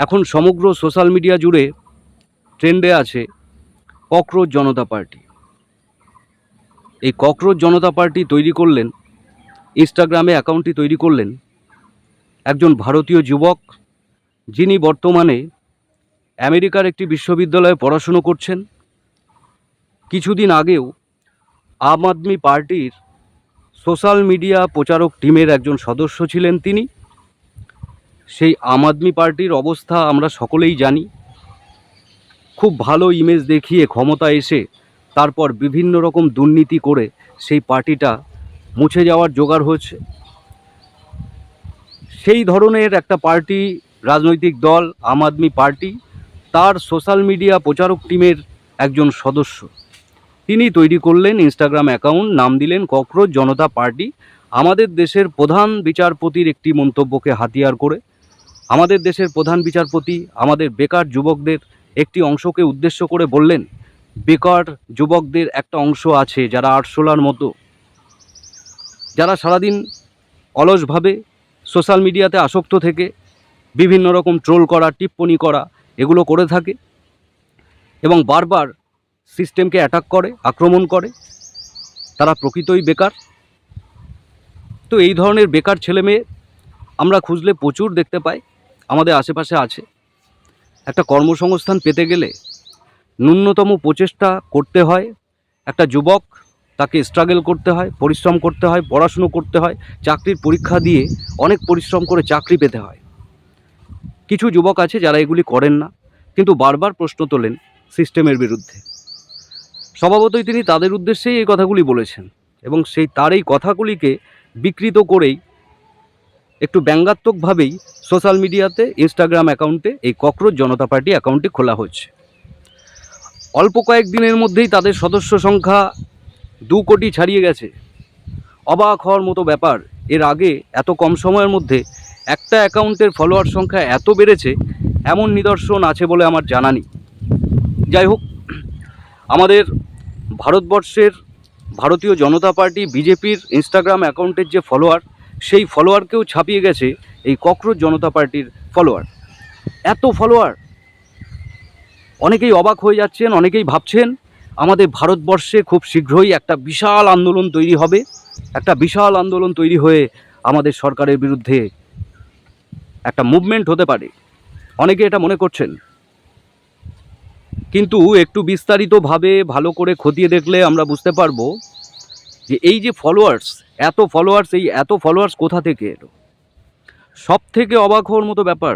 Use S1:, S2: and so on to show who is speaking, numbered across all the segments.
S1: এখন সমগ্র social media জুড়ে ট্রেন্ডে আছে ককরোচ জনতা পার্টি। এই ককরোচ জনতা পার্টি তৈরি করলেন, ইনস্টাগ্রামে অ্যাকাউন্টটি তৈরি করলেন একজন ভারতীয় যুবক, যিনি বর্তমানে আমেরিকার একটি বিশ্ববিদ্যালয়ে পড়াশুনো করছেন। কিছুদিন আগেও আম আদমি পার্টির সোশ্যাল মিডিয়া প্রচারক টিমের একজন সদস্য ছিলেন তিনি। সেই আম আদমি পার্টির অবস্থা আমরা সকলেই জানি। খুব ভালো ইমেজ দেখিয়ে ক্ষমতা এসে তারপর বিভিন্ন রকম দুর্নীতি করে সেই পার্টিটা মুছে যাওয়ার জোগাড় হয়েছে। সেই ধরনের একটা পার্টি, রাজনৈতিক দল আম আদমি পার্টি, তার সোশ্যাল মিডিয়া প্রচারক টিমের একজন সদস্য তিনি তৈরি করলেন ইনস্টাগ্রাম অ্যাকাউন্ট, নাম দিলেন ককরোচ জনতা পার্টি। আমাদের দেশের প্রধান বিচারপতির একটি মন্তব্যকে হাতিয়ার করে, আমাদের দেশের প্রধান বিচারপতি আমাদের বেকার যুবকদের একটি অংশকে উদ্দেশ্য করে বললেন, বেকার যুবকদের একটা অংশ আছে যারা আরশোলার মতো, যারা সারাদিন অলসভাবে সোশ্যাল মিডিয়াতে আসক্ত থেকে বিভিন্ন রকম ট্রোল করা, টিপ্পনি করা এগুলো করে থাকে এবং বারবার সিস্টেমকে অ্যাটাক করে, আক্রমণ করে। তারা প্রকৃতই বেকার। তো এই ধরনের বেকার ছেলেমেয়ে আমরা খুঁজলে প্রচুর দেখতে পাই, আমাদের আশেপাশে আছে। একটা কর্মসংস্থান পেতে গেলে ন্যূনতম প্রচেষ্টা করতে হয়। একটা যুবক, তাকে স্ট্রাগল করতে হয়, পরিশ্রম করতে হয়, পড়াশুনো করতে হয়, চাকরির পরীক্ষা দিয়ে অনেক পরিশ্রম করে চাকরি পেতে হয়। কিছু যুবক আছে যারা এগুলি করেন না, কিন্তু বারবার প্রশ্ন তোলেন সিস্টেমের বিরুদ্ধে। স্বভাবতই তিনি তাদের উদ্দেশ্যেই এই কথাগুলি বলেছেন এবং তার এই কথাগুলিকে বিকৃত করেই একটু ব্যঙ্গাত্মকভাবেই সোশ্যাল মিডিয়াতে ইনস্টাগ্রাম অ্যাকাউন্টে এই ককরোচ জনতা পার্টি অ্যাকাউন্টটি খোলা হচ্ছে। অল্প কয়েক দিনের মধ্যেই তাদের সদস্য সংখ্যা 2 কোটি ছাড়িয়ে গেছে। অবাক হওয়ার মতো ব্যাপার। এর আগে এত কম সময়ের মধ্যে একটা অ্যাকাউন্টের ফলোয়ার সংখ্যা এত বেড়েছে এমন নিদর্শন আছে বলে আমার জানা নেই। যাই হোক, আমাদের ভারতবর্ষের ভারতীয় জনতা পার্টি বিজেপির ইনস্টাগ্রাম অ্যাকাউন্টের যে ফলোয়ার, সেই ফলোয়ারকেও ছাপিয়ে গেছে এই ককরোচ জনতা পার্টির ফলোয়ার। এত ফলোয়ার! অনেকেই অবাক হয়ে যাচ্ছেন, অনেকেই ভাবছেন আমাদের ভারতবর্ষে খুব শীঘ্রই একটা বিশাল আন্দোলন তৈরি হবে, একটা বিশাল আন্দোলন তৈরি হয়ে আমাদের সরকারের বিরুদ্ধে একটা মুভমেন্ট হতে পারে। অনেকে এটা মনে করছেন, কিন্তু একটু বিস্তারিতভাবে ভালো করে খতিয়ে দেখলে আমরা বুঝতে পারবো যে এই যে ফলোয়ার্স, এত ফলোয়ার্স কোথা থেকে এলো। সব থেকে অবাক হওয়ার মতো ব্যাপার,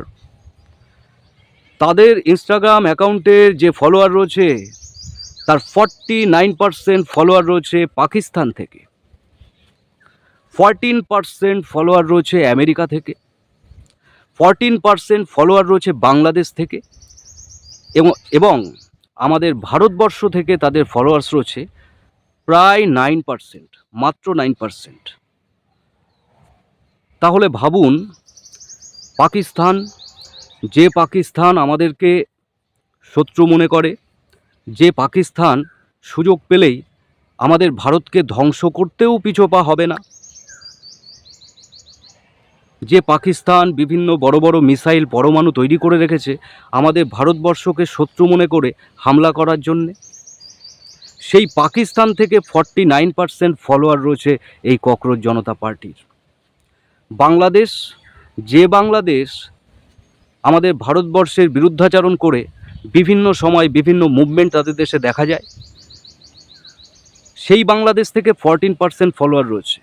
S1: তাদের ইনস্টাগ্রাম অ্যাকাউন্টের যে ফলোয়ার রয়েছে তার 49% ফলোয়ার রয়েছে পাকিস্তান থেকে, 14% ফলোয়ার রয়েছে আমেরিকা থেকে, 14% ফলোয়ার রয়েছে বাংলাদেশ থেকে এবং আমাদের ভারতবর্ষ থেকে তাদের ফলোয়ার্স রয়েছে প্রায় 9%, মাত্র 9%। তাহলে ভাবুন, যে পাকিস্তান আমাদেরকে শত্রু মনে করে, যে পাকিস্তান সুযোগ পেলেই আমাদের ভারতকে ধ্বংস করতেও পিছপা হবে না, যে পাকিস্তান বিভিন্ন বড় বড় মিসাইল, পরমাণু তৈরি করে রেখেছে আমাদের ভারতবর্ষকে শত্রু মনে করে হামলা করার জন্যে, সেই পাকিস্তান থেকে 49% ফলোয়ার রয়েছে এই ককরোচ জনতা পার্টির। বাংলাদেশ আমাদের ভারতবর্ষের বিরুদ্ধাচরণ করে বিভিন্ন সময় বিভিন্ন মুভমেন্ট তাদের দেশে দেখা যায়, সেই বাংলাদেশ থেকে 14% ফলোয়ার রয়েছে।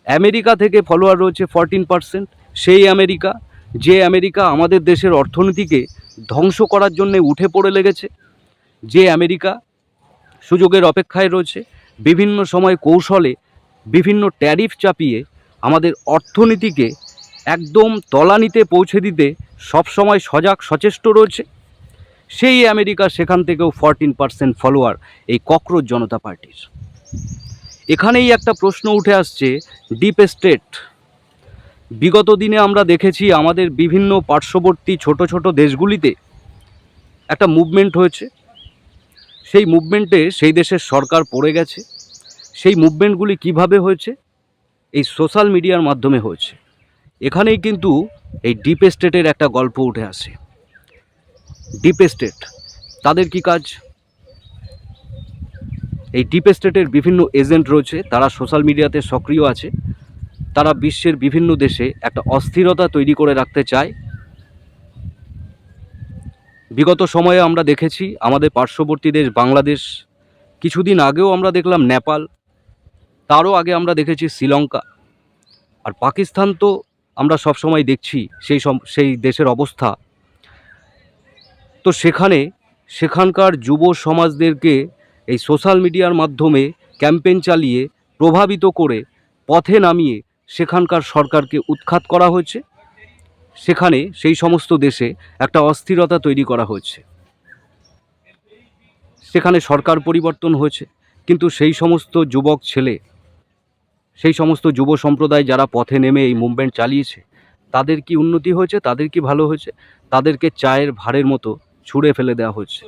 S1: আমেরিকা থেকে ফলোয়ার রয়েছে 14%। সেই আমেরিকা আমাদের দেশের অর্থনীতিকে ধ্বংস করার জন্যে উঠে পড়ে লেগেছে, যে আমেরিকা সুযোগের অপেক্ষায় রয়েছে, বিভিন্ন সময় কৌশলে বিভিন্ন ট্যারিফ চাপিয়ে আমাদের অর্থনীতিকে একদম তলানিতে পৌঁছে দিতে সবসময় সচেষ্ট রয়েছে। সেই আমেরিকা, সেখান থেকেও 14% ফলোয়ার এই ককরোচ জনতা পার্টির। এখানেই একটা প্রশ্ন উঠে আসছে, ডিপ স্টেট। বিগত দিনে আমরা দেখেছি আমাদের বিভিন্ন পার্শ্ববর্তী ছোট ছোট দেশগুলিতে একটা মুভমেন্ট হয়েছে, সেই মুভমেন্টে সেই দেশের সরকার পড়ে গেছে। সেই মুভমেন্টগুলি কিভাবে হয়েছে? এই সোশ্যাল মিডিয়ার মাধ্যমে হয়েছে। এখানেই কিন্তু এই ডিপ স্টেটের একটা গল্প উঠে আসে। ডিপ স্টেট, তাদের কি কাজ? এই ডিপ স্টেটের বিভিন্ন এজেন্ট রয়েছে, তারা সোশ্যাল মিডিয়াতে সক্রিয় আছে। তারা বিশ্বের বিভিন্ন দেশে একটা অস্থিরতা তৈরি করে রাখতে চায়। বিগত সময়ে আমরা দেখেছি আমাদের পার্শ্ববর্তী দেশ বাংলাদেশ, কিছুদিন আগেও আমরা দেখলাম নেপাল, তারও আগে আমরা দেখেছি শ্রীলঙ্কা, আর পাকিস্তান তো আমরা সবসময় দেখছি সেই দেশের অবস্থা। তো সেখানকার যুব সমাজদেরকে এই সোশ্যাল মিডিয়ার মাধ্যমে ক্যাম্পেইন চালিয়ে প্রভাবিত করে পথে নামিয়ে সেখানকার সরকারকে উৎখাত করা হয়েছে। সেখানে সেই সমস্ত দেশে একটা অস্থিরতা তৈরি করা হয়েছে। সেখানে সরকার পরিবর্তন হয়েছে, কিন্তু সেই সমস্ত যুবক ছেলে, সেই সমস্ত যুব সম্প্রদায় যারা পথে নেমে এই মুভমেন্ট চালিয়েছে, তাদের কি উন্নতি হয়েছে? তাদের কি ভালো হয়েছে? তাদেরকে চায়ের ভাঁড়ের মতো ছুঁড়ে ফেলে দেওয়া হয়েছে।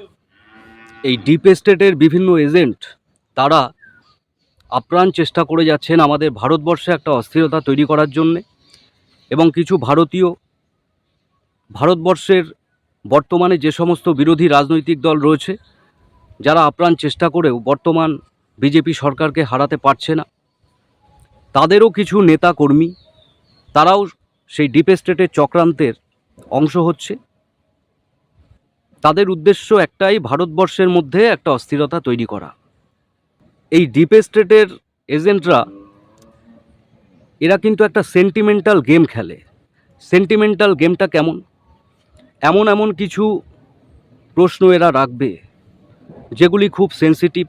S1: এই ডিপ স্টেটের বিভিন্ন এজেন্ট তারা আপ্রাণ চেষ্টা করে যাচ্ছেন আমাদের ভারতবর্ষে একটা অস্থিরতা তৈরি করার জন্যে, এবং কিছু ভারতবর্ষের বর্তমানে যে সমস্ত বিরোধী রাজনৈতিক দল রয়েছে, যারা আপ্রাণ চেষ্টা করেও বর্তমান বিজেপি সরকারকে হারাতে পারছে না, তাদেরও কিছু নেতা কর্মী তারাও সেই ডিপ স্টেটের চক্রান্তের অংশ হচ্ছে। তাদের উদ্দেশ্য একটাই, ভারতবর্ষের মধ্যে একটা অস্থিরতা তৈরি করা। এই ডিপ স্টেটের এজেন্টরা এরা কিন্তু একটা সেন্টিমেন্টাল গেম খেলে। সেন্টিমেন্টাল গেমটা কেমন? এমন কিছু প্রশ্ন এরা রাখবে যেগুলি খুব সেন্সিটিভ,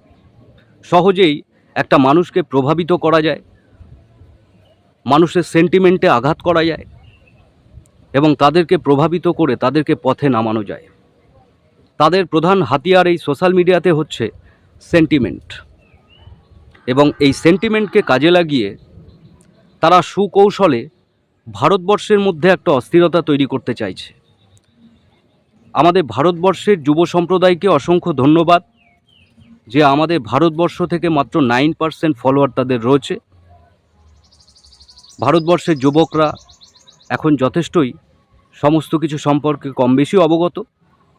S1: সহজেই একটা মানুষকে প্রভাবিত করা যায়, মানুষের সেন্টিমেন্টে আঘাত করা যায়, এবং তাদেরকে প্রভাবিত করে তাদেরকে পথে নামানো যায়। তাদের প্রধান হাতিয়ার এই সোশ্যাল মিডিয়াতে হচ্ছে সেন্টিমেন্ট, এবং এই সেন্টিমেন্টকে কাজে লাগিয়ে তারা সুকৌশলে ভারতবর্ষের মধ্যে একটা অস্থিরতা তৈরি করতে চাইছে। আমাদের ভারতবর্ষের যুব সম্প্রদায়কে অসংখ্য ধন্যবাদ যে আমাদের ভারতবর্ষ থেকে মাত্র 9% ফলোয়ার তাদের রয়েছে। ভারতবর্ষের যুবকরা এখন যথেষ্টই সমস্ত কিছু সম্পর্কে কম বেশি অবগত।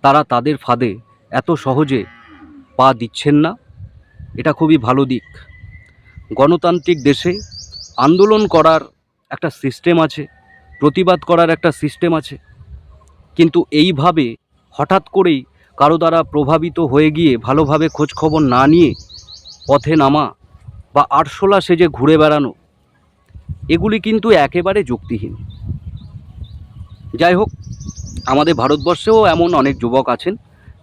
S1: তারা তাদের ফাঁদে এত সহজে পা দিচ্ছেন না, এটা খুবই ভালো দিক। গণতান্ত্রিক দেশে আন্দোলন করার একটা সিস্টেম আছে, প্রতিবাদ করার একটা সিস্টেম আছে, কিন্তু এইভাবে হঠাৎ করেই কারো দ্বারা প্রভাবিত হয়ে গিয়ে ভালোভাবে খোঁজখবর না নিয়ে পথে নামা বা আরশোলা সেজে ঘুরে বেড়ানো, এগুলি কিন্তু একেবারে যুক্তিহীন। যাই হোক, আমাদের ভারতবর্ষেও এমন অনেক যুবক আছেন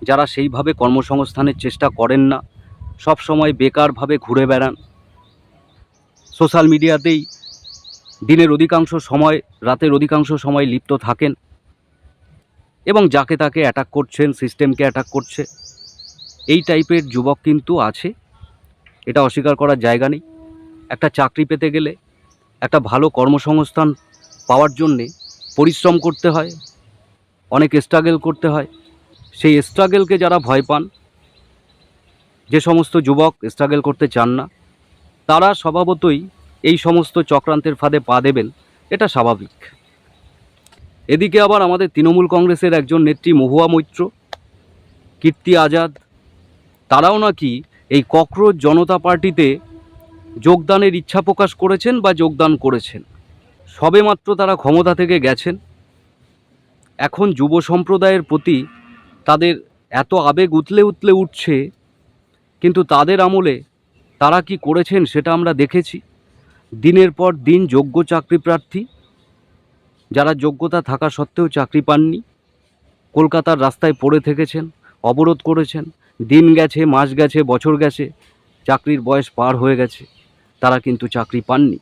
S1: যারা সেইভাবে কর্মসংস্থানের চেষ্টা করেন না, সব সময় বেকারভাবে ঘুরে বেড়ান, সোশ্যাল মিডিয়াতেই দিনের অধিকাংশ সময়, রাতের অধিকাংশ সময় লিপ্ত থাকেন, এবং যাকে তাকে অ্যাটাক করছেন, সিস্টেমকে অ্যাটাক করছে। এই টাইপের যুবক কিন্তু আছে, এটা অস্বীকার করার জায়গা নেই। একটা চাকরি পেতে গেলে, একটা ভালো কর্মসংস্থান পাওয়ার জন্যে পরিশ্রম করতে হয়, অনেক স্ট্রাগল করতে হয়। সেই স্ট্রাগলকে যারা ভয় পান, যে সমস্ত যুবক স্ট্রাগল করতে চান না, তারা স্বভাবতই এই সমস্ত চক্রান্তের ফাঁদে পা দেবেন, এটা স্বাভাবিক। এদিকে আবার আমাদের তৃণমূল কংগ্রেসের একজন নেত্রী মহুয়া মৈত্র, কীর্তি আজাদ, তারাও নাকি এই ককরোচ জনতা পার্টিতে যোগদানের ইচ্ছা প্রকাশ করেছেন বা যোগদান করেছেন। সবেমাত্র তারা ক্ষমতা থেকে গেছেন। এখন যুব সম্প্রদায়ের প্রতি তাদের এত আবেগ উতলে উঠছে, কিন্তু তাদের আমলে তারা কি করেছেন সেটা আমরা দেখেছি। দিনের পর দিন যোগ্য চাকরি প্রার্থী, যারা যোগ্যতা থাকা সত্ত্বেও চাকরি পাননি, কলকাতার রাস্তায় পড়ে থেকেছেন, অবরোধ করেছেন, দিন গেছে, মাস গেছে, বছর গেছে, চাকরির বয়স পার হয়ে গেছে, তারা কিন্তু চাকরি পাননি।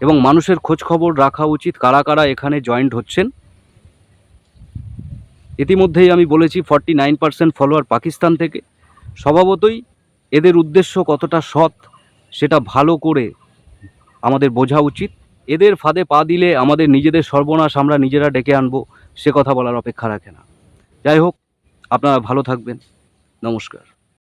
S1: এবং মানুষের খোঁজ খবর রাখা উচিত কারা কারা এখানে জয়েন্ট হচ্ছেন। ইতিমধ্যেই আমি বলেছি 49% ফলোয়ার পাকিস্তান থেকে। স্বভাবতই এদের উদ্দেশ্য কতটা সৎ সেটা ভালো করে আমাদের বোঝা উচিত। এদের ফাঁদে পা দিলে আমাদের নিজেদের সর্বনাশ আমরা নিজেরা ডেকে আনবো, সে কথা বলার অপেক্ষা রাখে না। যাই হোক, আপনারা ভালো থাকবেন। নমস্কার।